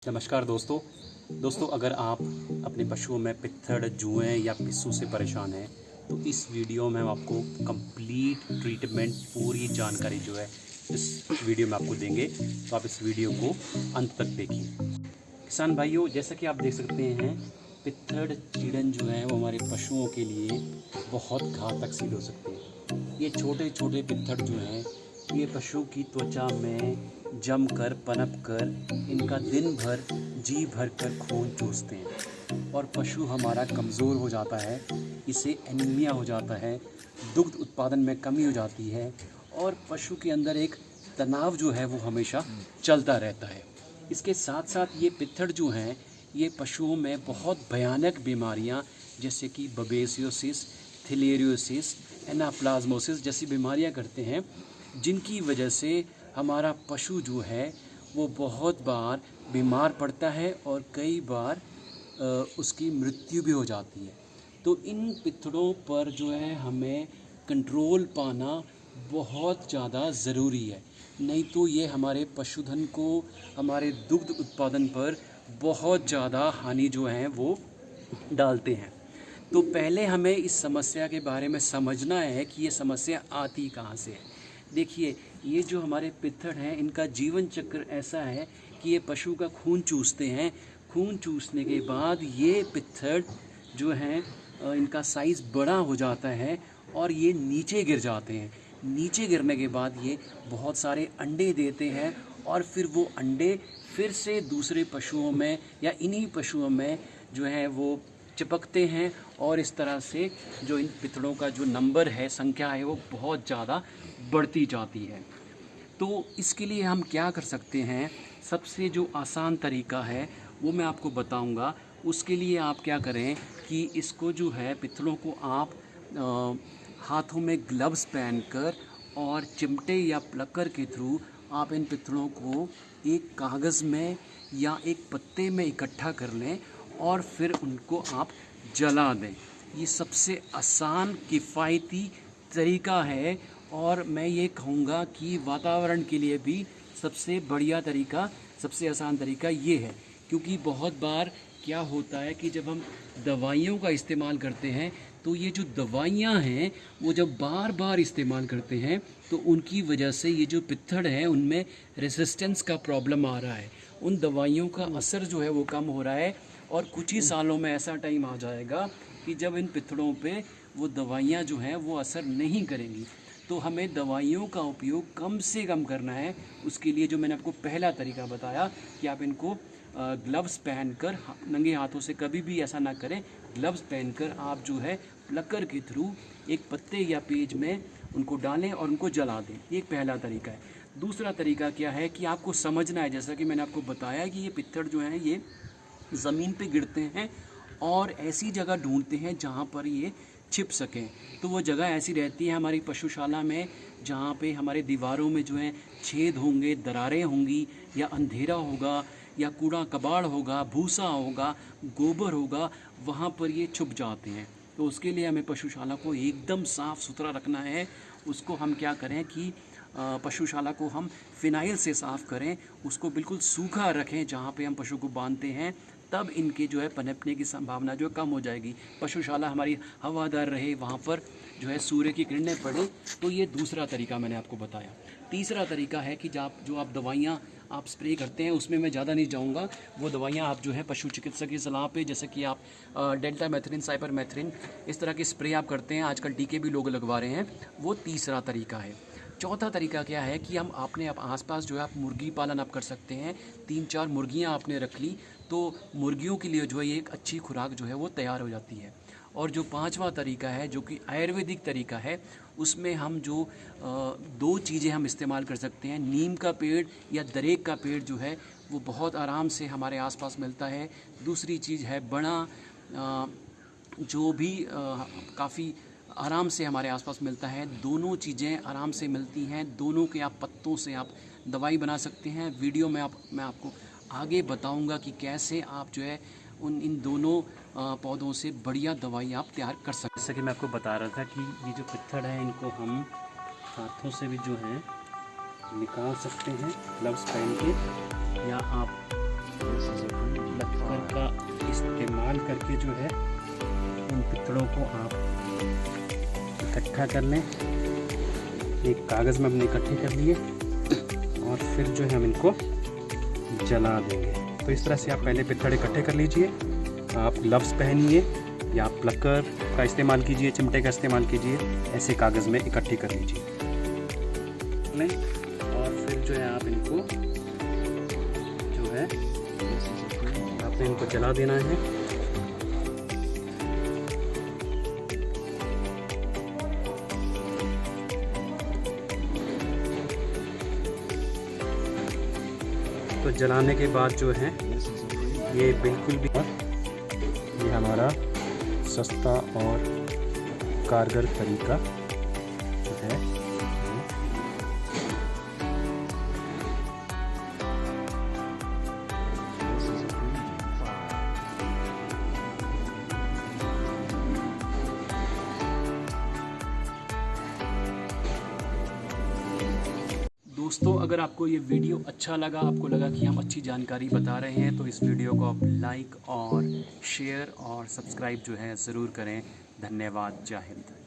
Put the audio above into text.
नमस्कार दोस्तों अगर आप अपने पशुओं में पित्थड़, जुएं या पिस्सू से परेशान हैं तो इस वीडियो में हम आपको कंप्लीट ट्रीटमेंट पूरी जानकारी जो है इस वीडियो में आपको देंगे। तो आप इस वीडियो को अंत तक देखिए। किसान भाइयों, जैसा कि आप देख सकते हैं, पित्थड़ चीड़न जो है वो हमारे पशुओं के लिए बहुत घातक सिद्ध हो सकते हैं। ये छोटे छोटे पित्थड़ जो हैं ये पशु की त्वचा में जमकर पनप कर इनका दिन भर जी भर कर खून चूसते हैं और पशु हमारा कमज़ोर हो जाता है, इसे एनीमिया हो जाता है, दुग्ध उत्पादन में कमी हो जाती है और पशु के अंदर एक तनाव जो है वो हमेशा चलता रहता है। इसके साथ साथ ये पित्थड़ जो हैं ये पशुओं में बहुत भयानक बीमारियां जैसे कि बबेसियोसिस, थिलेरियोसिस, एनाप्लाज्मोसिस जैसी बीमारियां करते हैं, जिनकी वजह से हमारा पशु जो है वो बहुत बार बीमार पड़ता है और कई बार उसकी मृत्यु भी हो जाती है। तो इन पित्थड़ों पर जो है हमें कंट्रोल पाना बहुत ज़्यादा ज़रूरी है, नहीं तो ये हमारे पशुधन को, हमारे दुग्ध उत्पादन पर बहुत ज़्यादा हानि जो है वो डालते हैं। तो पहले हमें इस समस्या के बारे में समझना है कि ये समस्या आती कहाँ से है। देखिए, ये जो हमारे पित्थड़ हैं इनका जीवन चक्र ऐसा है कि ये पशु का खून चूसते हैं। खून चूसने के बाद ये पित्थड़ जो हैं इनका साइज़ बड़ा हो जाता है और ये नीचे गिर जाते हैं। नीचे गिरने के बाद ये बहुत सारे अंडे देते हैं और फिर वो अंडे फिर से दूसरे पशुओं में या इन्हीं पशुओं में जो है वो चिपकते हैं और इस तरह से जो इन पित्थड़ों का जो नंबर है, संख्या है, वो बहुत ज़्यादा बढ़ती जाती है। तो इसके लिए हम क्या कर सकते हैं, सबसे जो आसान तरीका है वो मैं आपको बताऊंगा। उसके लिए आप क्या करें कि इसको जो है पित्थड़ों को आप हाथों में ग्लव्स पहनकर और चिमटे या प्लकर के थ्रू आप इन पित्थड़ों को एक कागज़ में या एक पत्ते में इकट्ठा कर लें और फिर उनको आप जला दें। ये सबसे आसान किफ़ायती तरीका है और मैं ये कहूँगा कि वातावरण के लिए भी सबसे बढ़िया तरीका, सबसे आसान तरीका ये है। क्योंकि बहुत बार क्या होता है कि जब हम दवाइयों का इस्तेमाल करते हैं तो ये जो दवाइयाँ हैं वो जब बार बार इस्तेमाल करते हैं तो उनकी वजह से ये जो पित्थड़ हैं उनमें रेसिस्टेंस का प्रॉब्लम आ रहा है, उन दवाइयों का असर जो है वो कम हो रहा है और कुछ ही सालों में ऐसा टाइम आ जाएगा कि जब इन पित्थड़ों पे वो दवाइयाँ जो हैं वो असर नहीं करेंगी। तो हमें दवाइयों का उपयोग कम से कम करना है। उसके लिए जो मैंने आपको पहला तरीका बताया कि आप इनको ग्लव्स पहनकर, नंगे हाथों से कभी भी ऐसा ना करें, ग्लव्स पहनकर आप जो है प्लकर के थ्रू एक पत्ते या पेज में उनको डालें और उनको जला दें। ये पहला तरीका है। दूसरा तरीका क्या है कि आपको समझना है, जैसा कि मैंने आपको बताया कि ये पित्थड़ जो हैं ये ज़मीन पे गिरते हैं और ऐसी जगह ढूंढते हैं जहाँ पर ये छिप सकें। तो वो जगह ऐसी रहती है हमारी पशुशाला में जहाँ पे हमारे दीवारों में जो है छेद होंगे, दरारें होंगी या अंधेरा होगा या कूड़ा कबाड़ होगा, भूसा होगा, गोबर होगा, वहाँ पर ये छुप जाते हैं। तो उसके लिए हमें पशुशाला को एकदम साफ़ सुथरा रखना है। उसको हम क्या करें कि पशुशाला को हम फिनाइल से साफ़ करें, उसको बिल्कुल सूखा रखें जहाँ पे हम पशु को बांधते हैं, तब इनके जो है पनपने की संभावना जो है कम हो जाएगी। पशुशाला हमारी हवादार रहे, वहाँ पर जो है सूर्य की किरणें पड़े। तो ये दूसरा तरीका मैंने आपको बताया। तीसरा तरीका है कि जो आप दवाइयाँ आप स्प्रे करते हैं उसमें मैं ज़्यादा नहीं जाऊँगा। वो दवाइयाँ आप जो है पशु चिकित्सक की सलाह पे, जैसे कि आप डेल्टामेथ्रिन, साइपरमेथ्रिन, इस तरह के स्प्रे आप करते हैं, आजकल टीके भी लोग लगवा रहे हैं, वो तीसरा तरीका है। चौथा तरीका क्या है कि हम अपने आसपास जो है आप मुर्गी पालन आप कर सकते हैं। 3-4 मुर्गियाँ आपने रख ली तो मुर्गियों के लिए जो है एक अच्छी खुराक जो है वो तैयार हो जाती है। और जो पांचवा तरीका है जो कि आयुर्वेदिक तरीका है, उसमें हम जो 2 चीज़ें हम इस्तेमाल कर सकते हैं। नीम का पेड़ या दरेक का पेड़ जो है वो बहुत आराम से हमारे आसपास मिलता है। दूसरी चीज़ है बड़ा, जो भी काफ़ी आराम से हमारे आसपास मिलता है। दोनों चीज़ें आराम से मिलती हैं, दोनों के आप पत्तों से आप दवाई बना सकते हैं। वीडियो में मैं आपको आगे बताऊंगा कि कैसे आप जो है इन दोनों पौधों से बढ़िया दवाई आप तैयार कर सकते हैं। जैसे कि मैं आपको बता रहा था कि ये जो पित्थड़ है इनको हम हाथों से भी जो है निकाल सकते हैं ग्लव्स पहन के, या आप इस्तेमाल करके जो है इन पित्तड़ों को आप इकट्ठा कर लें। एक कागज़ में हमने इकट्ठे कर लिए और फिर जो है हम इनको जला देंगे। तो इस तरह से आप पहले पित्तड़ इकट्ठे कर लीजिए। आप ग्लव्स पहनिए या प्लकर का इस्तेमाल कीजिए, चिमटे का इस्तेमाल कीजिए, ऐसे कागज़ में इकट्ठे कर लीजिए और फिर जो है आप इनको जो है आपने इनको जला देना है। तो जलाने के बाद जो है ये बिल्कुल भी ये हमारा सस्ता और कारगर तरीका जो है दोस्तों, अगर आपको ये वीडियो अच्छा लगा, आपको लगा कि हम अच्छी जानकारी बता रहे हैं, तो इस वीडियो को आप लाइक और शेयर और सब्सक्राइब जो है ज़रूर करें। धन्यवाद। जय हिंद।